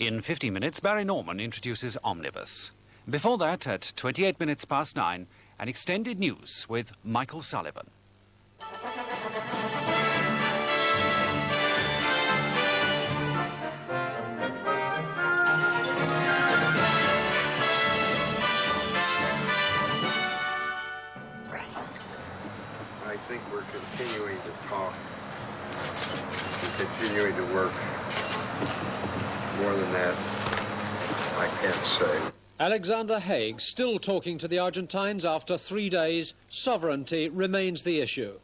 In 50 minutes, Barry Norman introduces Omnibus. Before that, at 28 minutes past 9, an extended news with Michael Sullivan. I think we're continuing to talk and continuing to work. More than that, I can't say. Alexander Haig still talking to the Argentines after 3 days. Sovereignty remains the issue.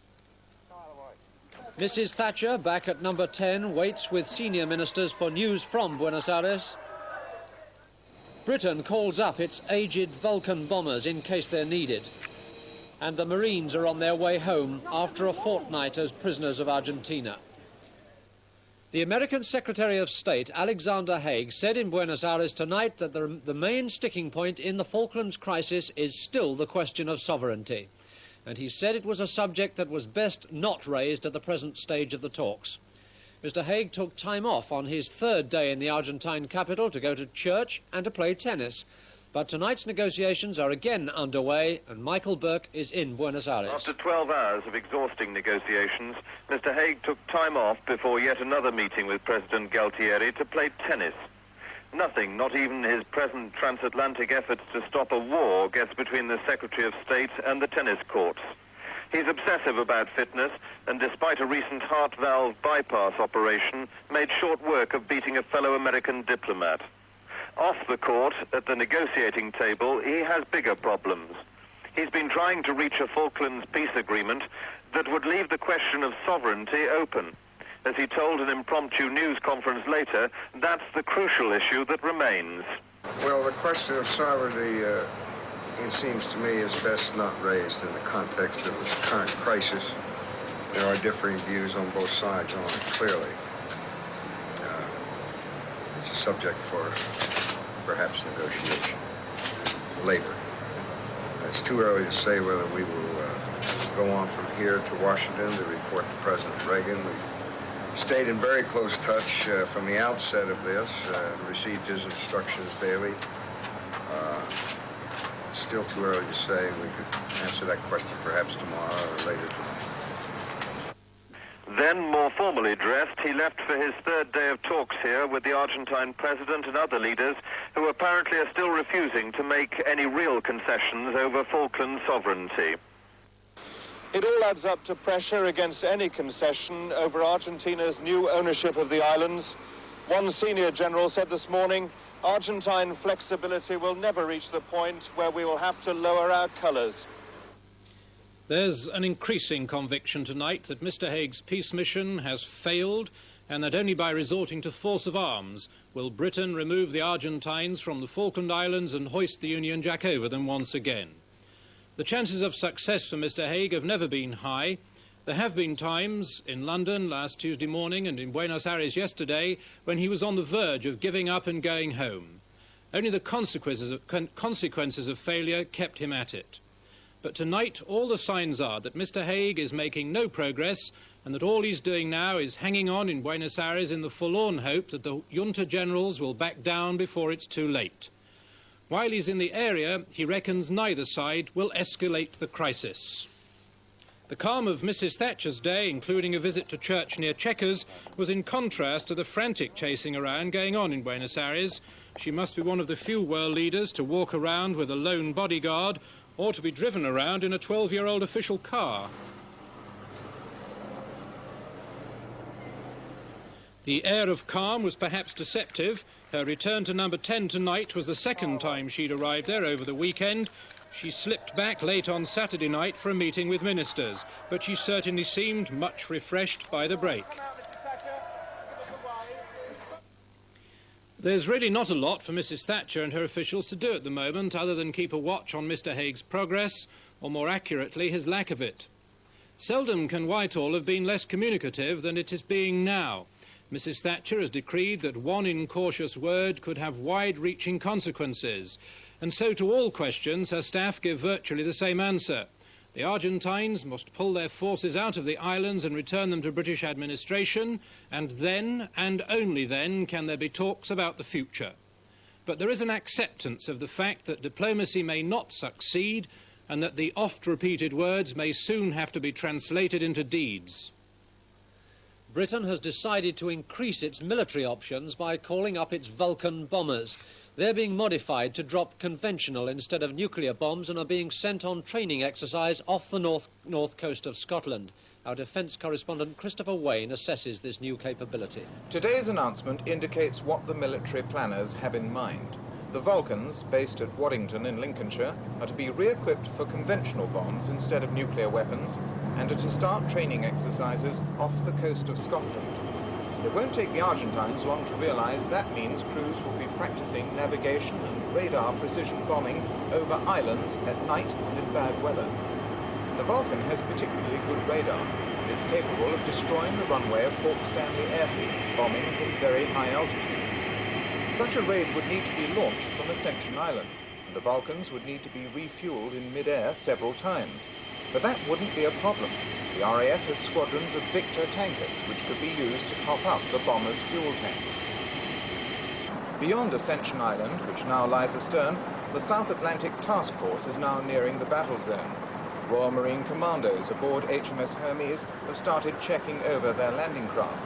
Mrs. Thatcher, back at number 10, waits with senior ministers for news from Buenos Aires. Britain calls up its aged Vulcan bombers in case they're needed. And the Marines are on their way home after a fortnight as prisoners of Argentina. The American Secretary of State, Alexander Haig, said in Buenos Aires tonight that the main sticking point in the Falklands crisis is still the question of sovereignty. And he said it was a subject that was best not raised at the present stage of the talks. Mr. Haig took time off on his third day in the Argentine capital to go to church and to play tennis. But tonight's negotiations are again underway, and Michael Burke is in Buenos Aires. After 12 hours of exhausting negotiations, Mr. Haig took time off before yet another meeting with President Galtieri to play tennis. Nothing, not even his present transatlantic efforts to stop a war, gets between the Secretary of State and the tennis courts. He's obsessive about fitness, and despite a recent heart valve bypass operation, made short work of beating a fellow American diplomat. Off the court, at the negotiating table, he has bigger problems. He's been trying to reach a Falklands peace agreement that would leave the question of sovereignty open. As he told an impromptu news conference later, that's the crucial issue that remains. Well, the question of sovereignty, it seems to me, is best not raised in the context of the current crisis. There are differing views on both sides on it, clearly. It's a subject for perhaps negotiation later. It's too early to say whether we will go on from here to Washington to report to President Reagan. We've stayed in very close touch from the outset of this, received his instructions daily. It's still too early to say. We could answer that question perhaps tomorrow or later tonight. Then, more formally dressed, he left for his third day of talks here with the Argentine president and other leaders who apparently are still refusing to make any real concessions over Falkland sovereignty. It all adds up to pressure against any concession over Argentina's new ownership of the islands. One senior general said this morning, Argentine flexibility will never reach the point where we will have to lower our colours. There's an increasing conviction tonight that Mr. Haig's peace mission has failed, and that only by resorting to force of arms will Britain remove the Argentines from the Falkland Islands and hoist the Union Jack over them once again. The chances of success for Mr. Haig have never been high. There have been times in London last Tuesday morning and in Buenos Aires yesterday when he was on the verge of giving up and going home. Only the consequences of failure kept him at it. But tonight, all the signs are that Mr. Haig is making no progress and that all he's doing now is hanging on in Buenos Aires in the forlorn hope that the junta generals will back down before it's too late. While he's in the area, he reckons neither side will escalate the crisis. The calm of Mrs. Thatcher's day, including a visit to church near Chequers, was in contrast to the frantic chasing around going on in Buenos Aires. She must be one of the few world leaders to walk around with a lone bodyguard or to be driven around in a 12-year-old official car. The air of calm was perhaps deceptive. Her return to number 10 tonight was the second time she'd arrived there over the weekend. She slipped back late on Saturday night for a meeting with ministers, but she certainly seemed much refreshed by the break. There's really not a lot for Mrs. Thatcher and her officials to do at the moment other than keep a watch on Mr. Haig's progress, or more accurately, his lack of it. Seldom can Whitehall have been less communicative than it is being now. Mrs. Thatcher has decreed that one incautious word could have wide-reaching consequences, and so to all questions her staff give virtually the same answer. The Argentines must pull their forces out of the islands and return them to British administration, and then, and only then, can there be talks about the future. But there is an acceptance of the fact that diplomacy may not succeed and that the oft-repeated words may soon have to be translated into deeds. Britain has decided to increase its military options by calling up its Vulcan bombers. They're being modified to drop conventional instead of nuclear bombs and are being sent on training exercise off the north coast of Scotland. Our defence correspondent Christopher Wayne assesses this new capability. Today's announcement indicates what the military planners have in mind. The Vulcans, based at Waddington in Lincolnshire, are to be re-equipped for conventional bombs instead of nuclear weapons and are to start training exercises off the coast of Scotland. It won't take the Argentines long to realise that means crews will be practising navigation and radar precision bombing over islands at night and in bad weather. The Vulcan has particularly good radar. It's capable of destroying the runway of Port Stanley Airfield, bombing from very high altitude. Such a raid would need to be launched from Ascension Island, and the Vulcans would need to be refuelled in mid-air several times. But that wouldn't be a problem. The RAF has squadrons of Victor tankers, which could be used to top up the bombers' fuel tanks. Beyond Ascension Island, which now lies astern, the South Atlantic Task Force is now nearing the battle zone. Royal Marine Commandos aboard HMS Hermes have started checking over their landing craft.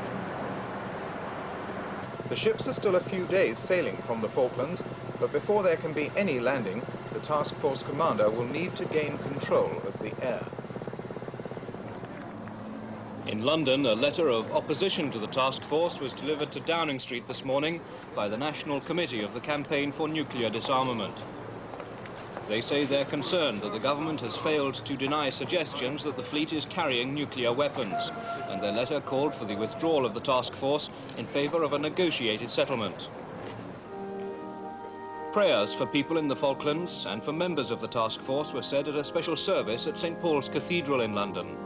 The ships are still a few days sailing from the Falklands, but before there can be any landing, the task force commander will need to gain control of the air. In London, a letter of opposition to the task force was delivered to Downing Street this morning by the National Committee of the Campaign for Nuclear Disarmament. They say they're concerned that the government has failed to deny suggestions that the fleet is carrying nuclear weapons, and their letter called for the withdrawal of the task force in favour of a negotiated settlement. Prayers for people in the Falklands and for members of the task force were said at a special service at St Paul's Cathedral in London.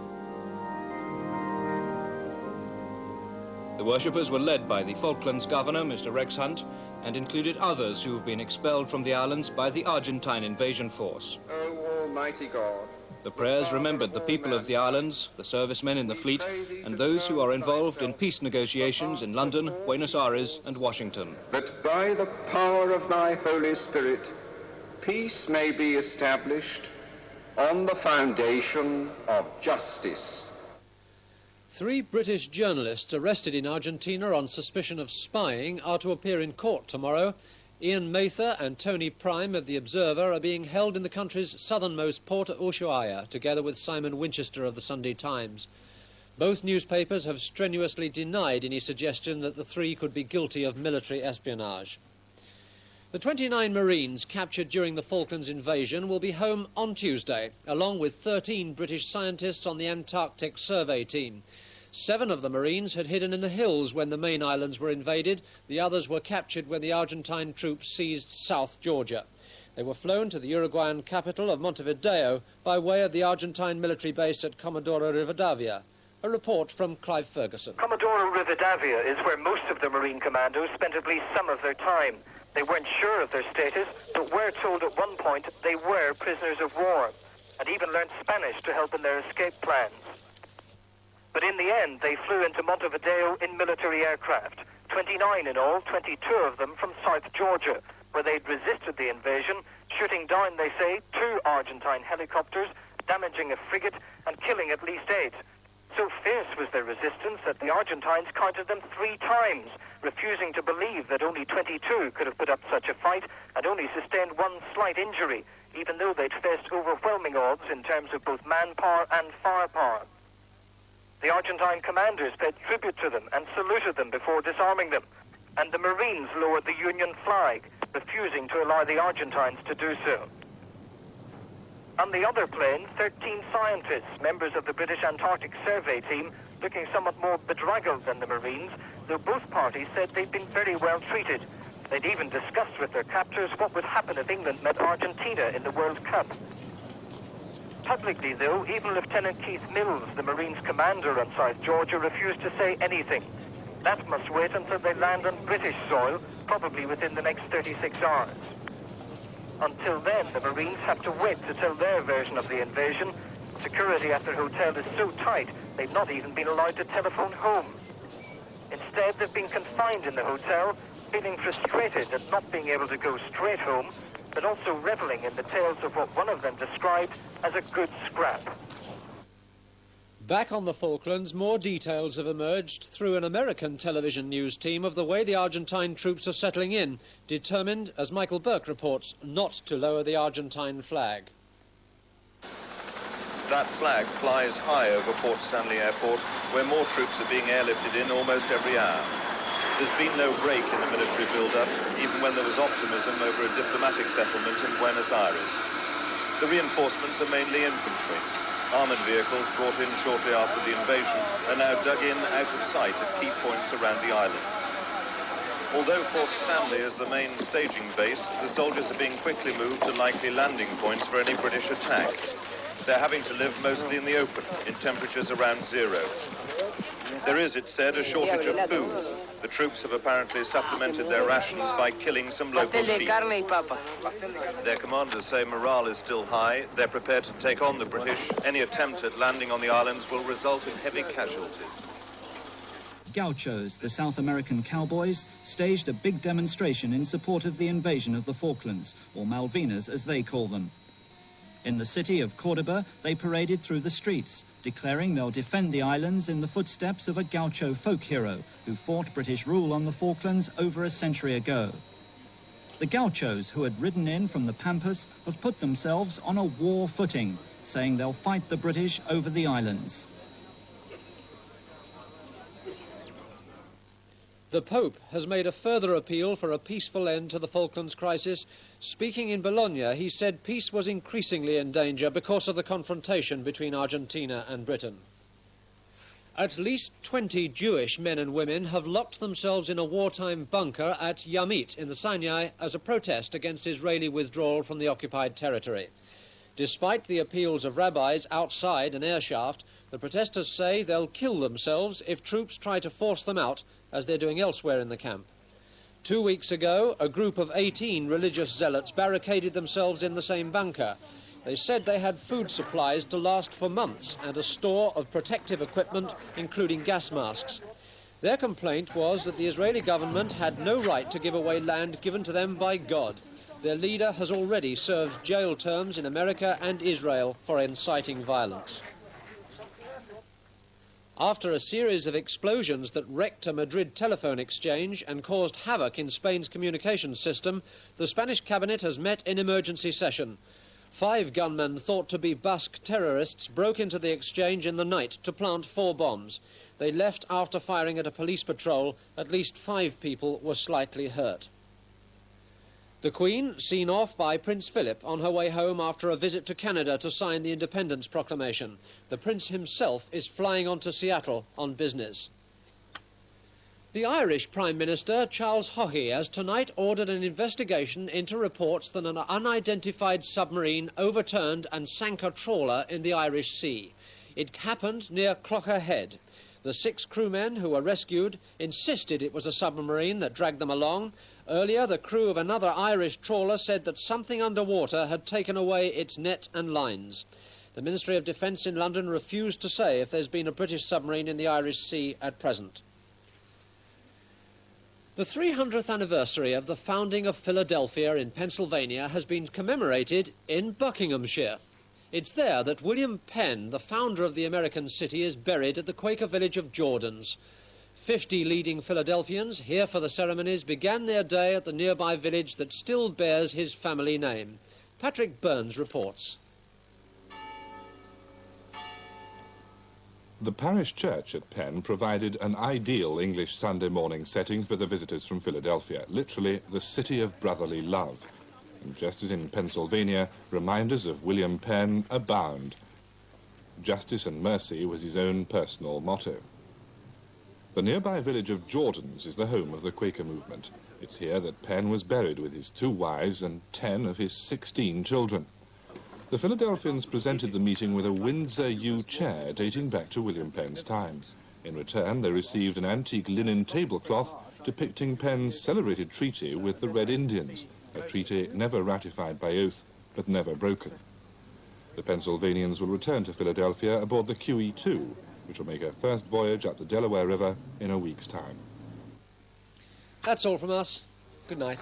The worshippers were led by the Falklands Governor, Mr. Rex Hunt, and included others who have been expelled from the islands by the Argentine invasion force. O Almighty God, the prayers remembered the people of the islands, the servicemen in the fleet, and those who are involved in peace negotiations in London, Buenos Aires and Washington. That by the power of thy Holy Spirit, peace may be established on the foundation of justice. 3 British journalists arrested in Argentina on suspicion of spying are to appear in court tomorrow. Ian Mather and Tony Prime of The Observer are being held in the country's southernmost port of Ushuaia, together with Simon Winchester of the Sunday Times. Both newspapers have strenuously denied any suggestion that the 3 could be guilty of military espionage. The 29 Marines captured during the Falklands invasion will be home on Tuesday, along with 13 British scientists on the Antarctic Survey Team. 7 of the Marines had hidden in the hills when the main islands were invaded. The others were captured when the Argentine troops seized South Georgia. They were flown to the Uruguayan capital of Montevideo by way of the Argentine military base at Comodoro Rivadavia. A report from Clive Ferguson. Comodoro Rivadavia is where most of the Marine commandos spent at least some of their time. They weren't sure of their status, but were told at one point they were prisoners of war, and even learned Spanish to help in their escape plans. But in the end, they flew into Montevideo in military aircraft, 29 in all, 22 of them from South Georgia, where they'd resisted the invasion, shooting down, they say, 2 Argentine helicopters, damaging a frigate and killing at least 8. So fierce was their resistance that the Argentines counted them 3 times, refusing to believe that only 22 could have put up such a fight and only sustained 1 slight injury, even though they'd faced overwhelming odds in terms of both manpower and firepower. The Argentine commanders paid tribute to them and saluted them before disarming them, and the Marines lowered the Union flag, refusing to allow the Argentines to do so. On the other plane, 13 scientists, members of the British Antarctic Survey Team, looking somewhat more bedraggled than the Marines, though both parties said they'd been very well treated. They'd even discussed with their captors what would happen if England met Argentina in the World Cup. Publicly, though, even Lieutenant Keith Mills, the Marines commander on South Georgia, refused to say anything. That must wait until they land on British soil, probably within the next 36 hours. Until then, the Marines have to wait to tell their version of the invasion, security at their hotel is so tight, they've not even been allowed to telephone home. Instead, they've been confined in the hotel, feeling frustrated at not being able to go straight home, but also reveling in the tales of what one of them described as a good scrap. Back on the Falklands, more details have emerged through an American television news team of the way the Argentine troops are settling in, determined, as Michael Burke reports, not to lower the Argentine flag. That flag flies high over Port Stanley Airport, where more troops are being airlifted in almost every hour. There's been no break in the military build-up, even when there was optimism over a diplomatic settlement in Buenos Aires. The reinforcements are mainly infantry. Armoured vehicles brought in shortly after the invasion are now dug in out of sight at key points around the islands. Although Port Stanley is the main staging base, the soldiers are being quickly moved to likely landing points for any British attack. They're having to live mostly in the open, in temperatures around zero. There is, it's said, a shortage of food. The troops have apparently supplemented their rations by killing some local sheep. Their commanders say morale is still high. They're prepared to take on the British. Any attempt at landing on the islands will result in heavy casualties. Gauchos, the South American cowboys, staged a big demonstration in support of the invasion of the Falklands, or Malvinas as they call them. In the city of Cordoba, they paraded through the streets, declaring they'll defend the islands in the footsteps of a Gaucho folk hero who fought British rule on the Falklands over a century ago. The Gauchos, who had ridden in from the Pampas, have put themselves on a war footing, saying they'll fight the British over the islands. The Pope has made a further appeal for a peaceful end to the Falklands crisis. Speaking in Bologna, he said peace was increasingly in danger because of the confrontation between Argentina and Britain. At least 20 Jewish men and women have locked themselves in a wartime bunker at Yamit in the Sinai as a protest against Israeli withdrawal from the occupied territory. Despite the appeals of rabbis outside an air shaft, the protesters say they'll kill themselves if troops try to force them out, as they're doing elsewhere in the camp. 2 weeks ago, a group of 18 religious zealots barricaded themselves in the same bunker. They said they had food supplies to last for months and a store of protective equipment, including gas masks. Their complaint was that the Israeli government had no right to give away land given to them by God. Their leader has already served jail terms in America and Israel for inciting violence. After a series of explosions that wrecked a Madrid telephone exchange and caused havoc in Spain's communications system, the Spanish cabinet has met in emergency session. 5 gunmen thought to be Basque terrorists broke into the exchange in the night to plant 4 bombs. They left after firing at a police patrol. At least 5 people were slightly hurt. The Queen, seen off by Prince Philip on her way home after a visit to Canada to sign the Independence Proclamation. The Prince himself is flying on to Seattle on business. The Irish Prime Minister, Charles Haughey, has tonight ordered an investigation into reports that an unidentified submarine overturned and sank a trawler in the Irish Sea. It happened near Clougher Head. The 6 crewmen who were rescued insisted it was a submarine that dragged them along. Earlier, the crew of another Irish trawler said that something underwater had taken away its net and lines. The Ministry of Defence in London refused to say if there's been a British submarine in the Irish Sea at present. The 300th anniversary of the founding of Philadelphia in Pennsylvania has been commemorated in Buckinghamshire. It's there that William Penn, the founder of the American city, is buried at the Quaker village of Jordans. 50 leading Philadelphians, here for the ceremonies, began their day at the nearby village that still bears his family name. Patrick Burns reports. The parish church at Penn provided an ideal English Sunday morning setting for the visitors from Philadelphia, literally the city of brotherly love. And just as in Pennsylvania, reminders of William Penn abound. Justice and mercy was his own personal motto. The nearby village of Jordans is the home of the Quaker movement. It's here that Penn was buried with his 2 wives and 10 of his 16 children. The Philadelphians presented the meeting with a Windsor yew chair dating back to William Penn's time. In return, they received an antique linen tablecloth depicting Penn's celebrated treaty with the Red Indians, a treaty never ratified by oath, but never broken. The Pennsylvanians will return to Philadelphia aboard the QE2, which will make her first voyage up the Delaware River in a week's time. That's all from us. Good night.